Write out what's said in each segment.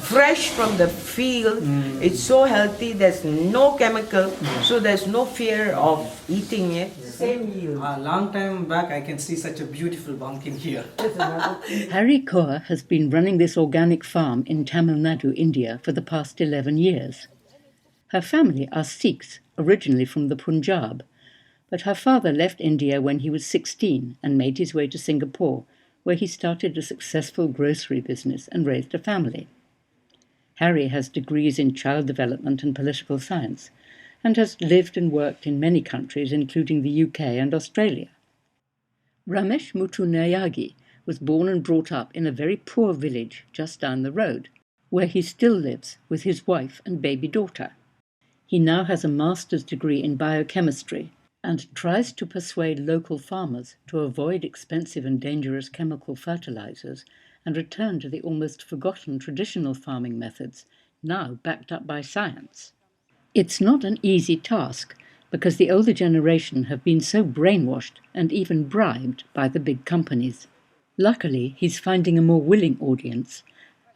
fresh from the field. It's so healthy. There's no chemical, so there's no fear of eating it. Same yield. A long time back, I can see such a beautiful pumpkin here. Harry Kaur has been running this organic farm in Tamil Nadu, India, for the past 11 years. Her family are Sikhs, originally from the Punjab, but her father left India when he was 16 and made his way to Singapore, where he started a successful grocery business and raised a family. Harry has degrees in child development and political science, and has lived and worked in many countries, including the UK and Australia. Ramesh Muthunayagi was born and brought up in a very poor village just down the road, where he still lives with his wife and baby daughter. He now has a master's degree in biochemistry and tries to persuade local farmers to avoid expensive and dangerous chemical fertilizers and return to the almost forgotten traditional farming methods, now backed up by science. It's not an easy task, because the older generation have been so brainwashed and even bribed by the big companies. Luckily, he's finding a more willing audience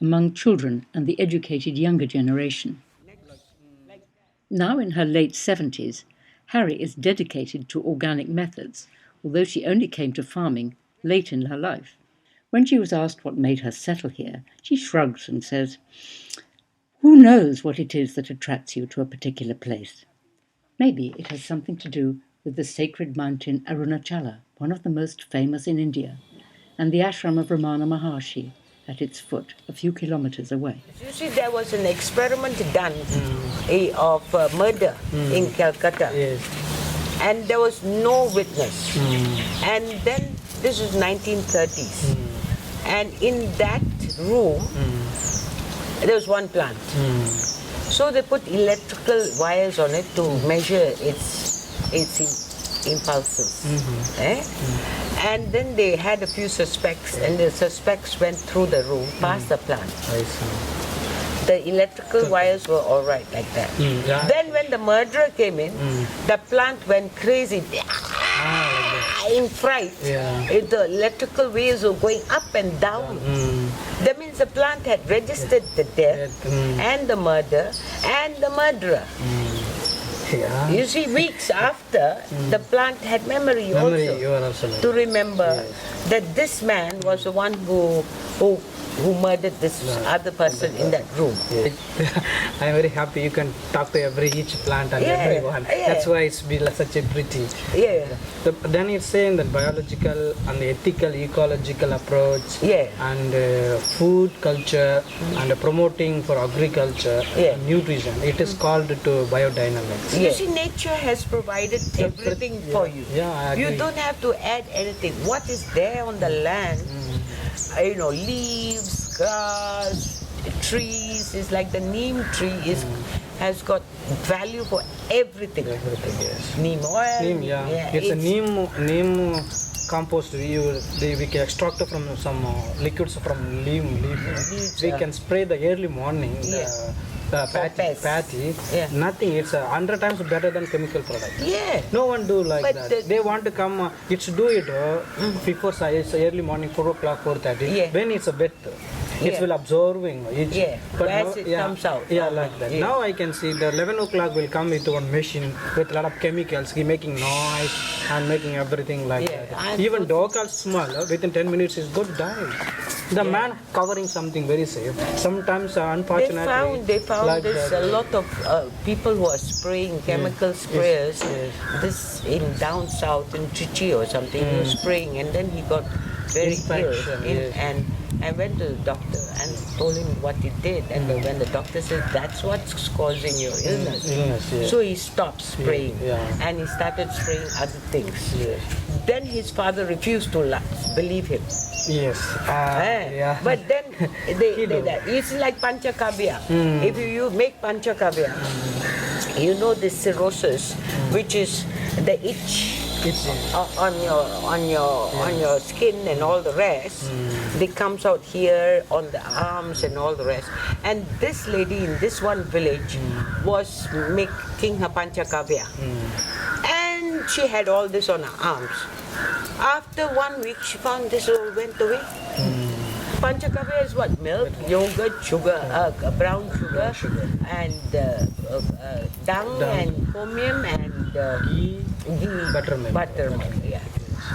among children and the educated younger generation. Now in her late 70s, Harry is dedicated to organic methods, although she only came to farming late in her life. When she was asked what made her settle here, she shrugs and says, "Who knows what it is that attracts you to a particular place? Maybe it has something to do with the sacred mountain Arunachala, one of the most famous in India, and the ashram of Ramana Maharshi at its foot, a few kilometers away." You see, there was an experiment done of murder in Calcutta, and there was no witness. And then, this was 1930s, and in that room, there was one plant. So they put electrical wires on it to measure its impulses. And then they had a few suspects, and the suspects went through the room, past the plant. I see. The electrical wires were all right like that. Then when the murderer came in, the plant went crazy. In fright. The electrical waves were going up and down. That means the plant had registered the death and the murder and the murderer. You see, weeks after, the plant had memory also to remember that this man was the one who murdered this other person in that room. I'm very happy you can talk to each plant and everyone. That's why it's been such a pretty. Then it's saying that biological and the ethical, ecological approach and food culture and promoting for agriculture and nutrition. It is called to biodynamics. You see, nature has provided everything for you. You don't have to add anything. What is there on the land, leaves, grass, trees, is like the neem tree has got value for everything. Neem oil. Neem, it's a neem compost. We can extract from some liquids from neem leaf. We can spray the early morning. Patty, nothing. It's 100 times better than chemical product. No one do like that. They want to come. It's do it before it's early morning, 4 o'clock, 4:30. When it's a bit, it will absorbing. But as it comes out. Like that. Now I can see the 11 o'clock will come with one machine with a lot of chemicals, making noise and making everything like that. Even dog are small. Within 10 minutes is good die. The man covering something very safe. Sometimes, unfortunately, they found like this. A lot of people who are spraying chemical sprayers. This in down south in Trichy or something. He was spraying, and then he got very ill. And I went to the doctor and told him what he did. And when the doctor said that's what's causing your illness, so he stopped spraying and he started spraying other things. Then his father refused to believe him. But then it's like panchakavya. If you make panchakavya, you know the cirrhosis, which is the itch on your skin and all the rest. It comes out here on the arms and all the rest. And this lady in this one village was making her panchakavya, and she had all this on her arms. After 1 week, she found this all went away. Panchakavya is what? Milk, yogurt, sugar, brown sugar, and dung and chromium and Ghee, ghee, buttermilk. buttermilk. Yeah.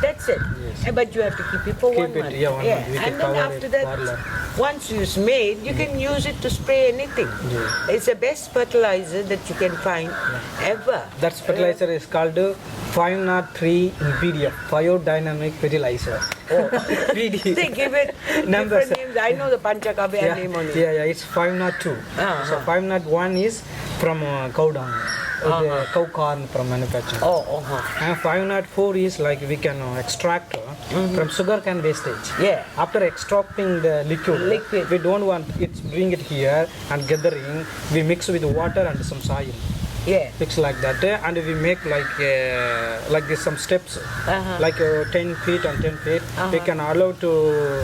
That's it. Yes. But you have to keep it for 1 Keep it, month. yeah, 1 month. We And can then cover after it, that, parlour. once it's made, you can use it to spray anything. Yeah. It's the best fertilizer that you can find ever. That fertilizer is called 503 in PDF, Biodynamic Fertilizer. Oh. PD. They give it Numbers. different names. I know the Panchakavya name only. Yeah, it's 502. So 501 is from cow dung, the cow corn from manufacturing. And 504 is like we can extract from sugar cane wastage. Yeah. After extracting the liquid, we don't want it, bring it here and gathering. We mix with water and some soil. Yeah. Mix like that, and we make like this some steps, like 10 feet and 10 feet. We can allow to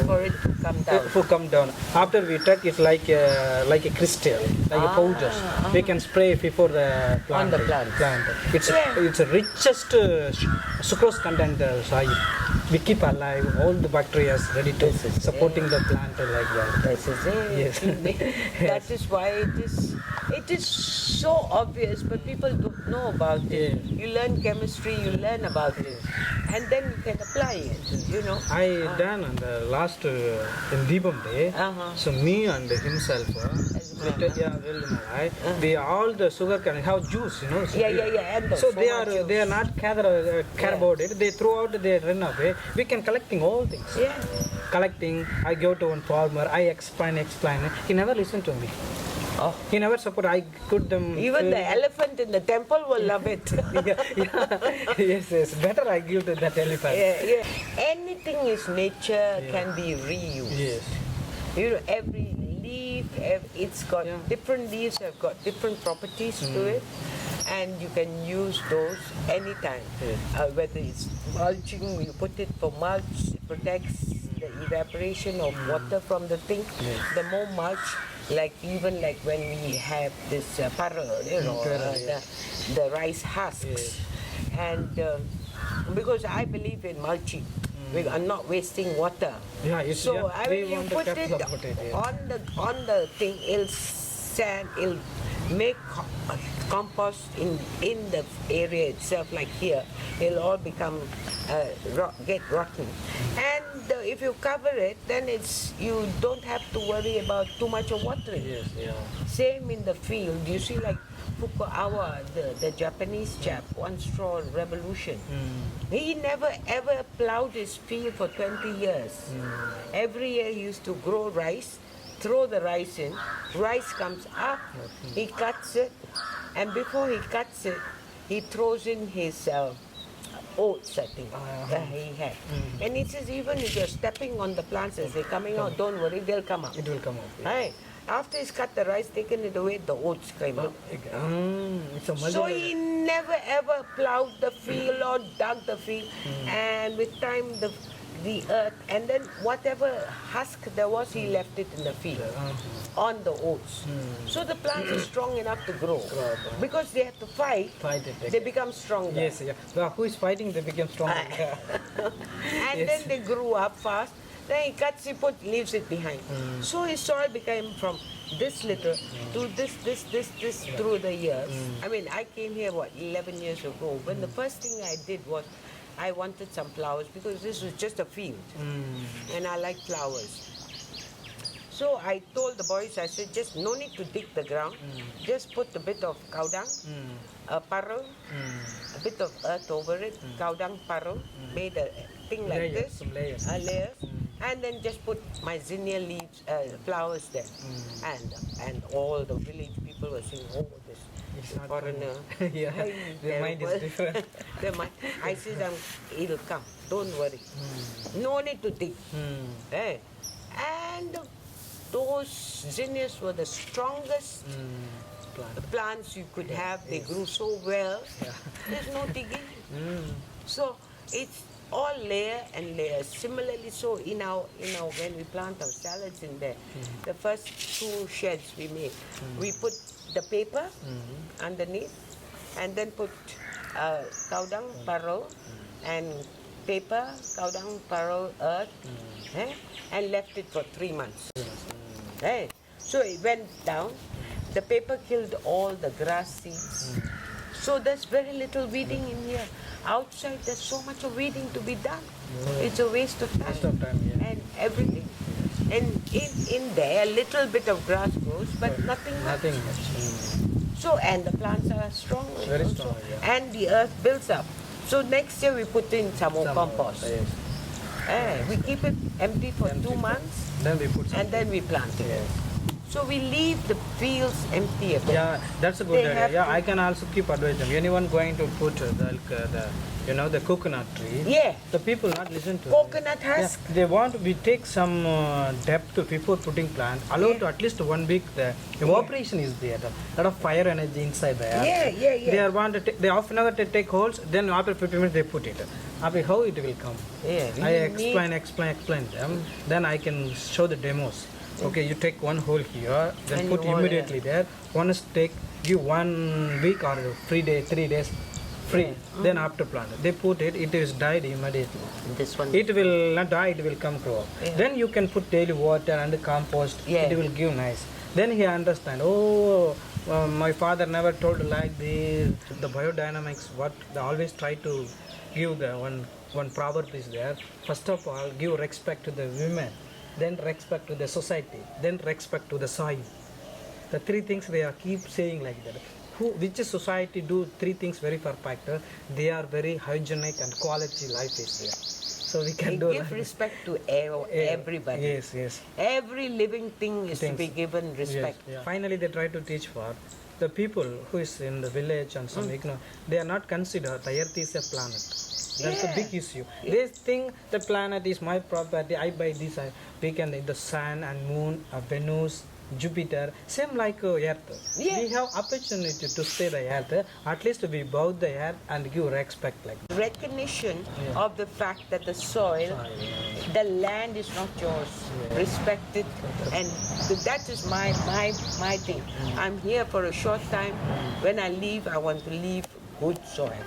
For it to come down. to come down. After we take it's like a crystal, like a powder. We can spray before the plant. On the plant. It's the richest sucrose content soil. We keep alive all the bacteria ready to supporting the plant like that. This is it. Yes. That is why it is so obvious, but people don't know about it. Yeah. You learn chemistry, you learn about it, and then you can apply it. You know. I done on the last in Deepam day. So me and himself, we all the sugar can have juice, you know. Yeah. And So much they are not care about it. They throw out, they run away. We can collecting all things. Yeah. Collecting. I go to one farmer. I explain. He never listened to me. Oh. He never support. I could them. Even the elephant in the temple will love it. Yes. Better I give to that elephant. Yeah. Anything is nature can be reused. Yes. You know, every leaf, it's got different leaves have got different properties to it, and you can use those anytime. Whether it's mulching, you put it for mulch, it protects the evaporation of water from the thing. The more mulch, like even like when we have this parra, you know, the rice husks, and because I believe in mulching. We are not wasting water. So I mean, you put it on the thing, it'll make compost in the area itself. Like here, it'll all become get rotten. And if you cover it, then you don't have to worry about too much of watering. Same in the field. You see, like Fukuawa, the Japanese chap, one straw revolution. He never ever plowed his field for 20 years. Every year he used to grow rice, throw the rice in, rice comes up, he cuts it, and before he cuts it, he throws in his oats, I think, that he had. And he says, even if you're stepping on the plants as they're coming out, don't worry, they'll come up. It will come up. Right. After he's cut the rice, taken it away, the oats came up. So he never ever plowed the field or dug the field, and with time the earth, and then whatever husk there was, he left it in the field on the oats. So the plants are strong enough to grow because they have to fight it. They become stronger. Yes. Well, who is fighting? They become stronger. And then they grew up fast. Then he cuts, leaves it behind. So his soil became from this little to this through the years. I mean, I came here, 11 years ago. When the first thing I did was, I wanted some flowers because this was just a field. And I like flowers. So I told the boys, I said, just no need to dig the ground. Just put a bit of cow dung, a parrel, a bit of earth over it, cow dung, parrel, made a thing like this, some layers. Layers, and then just put my zinnia leaves, flowers there. And all the village people were saying, oh, this foreigner. Their mind is different. I said, it'll come, don't worry. No need to dig. And those zinnias were the strongest plants you could have. They grew so well. There's no digging. So it's all layer and layer. Similarly, so in our when we plant our salads in there, the first 2 sheds we made, we put the paper underneath, and then put cow dung, parrel, and paper, cow dung, paro, earth, and left it for 3 months. Right? So it went down. The paper killed all the grass seeds. So there's very little weeding in here. Outside there's so much of weeding to be done. It's a waste of time. And everything. And in there, a little bit of grass grows, but nothing much. So, and the plants are strong. Very also. strong, And the earth builds up. So next year we put in some more compost. We keep it empty for 2 months. Then we put some. And then we plant it. So we leave the fields empty a bit. Yeah, that's a good idea. Yeah, I can also keep advising. Anyone going to put the coconut tree. Yeah. The people not listen to Coconut it. husk. Yeah, they want we take some depth before putting plant. Allow to at least 1 week. The evaporation is there. A lot of fire energy inside there. Yeah. They are want to they often never take holes. Then after 15 minutes they put it. After how it will come. Yeah. I explain them. Then I can show the demos. Okay, you take 1 hole here, then And put immediately there. Once give 1 week or 3 days free. Then after plant, they put it. It is died immediately. This one. It will not die. It will come grow. Then you can put daily water and compost. It will give nice. Then he understand. My father never told like this. The biodynamics. What they always try to give the one proverb is there. First of all, give respect to the women. Then respect to the society, then respect to the soil. The 3 things they are keep saying like that. Which society do 3 things very perfect? They are very hygienic and quality life is there. So we can give respect to everybody. Yes. Every living thing is to be given respect. Yes. Finally, they try to teach for the people who is in the village and some they are not considered the earth is a planet. That's a big issue. They think the planet is my property. I buy this. We can the sun and moon, Venus, Jupiter, same like Earth. We have opportunity to stay the Earth. At least we bow the Earth and give respect like that. Recognition of the fact that the soil, the land is not yours. Respect it, and that is my thing. I'm here for a short time. When I leave, I want to leave good soil.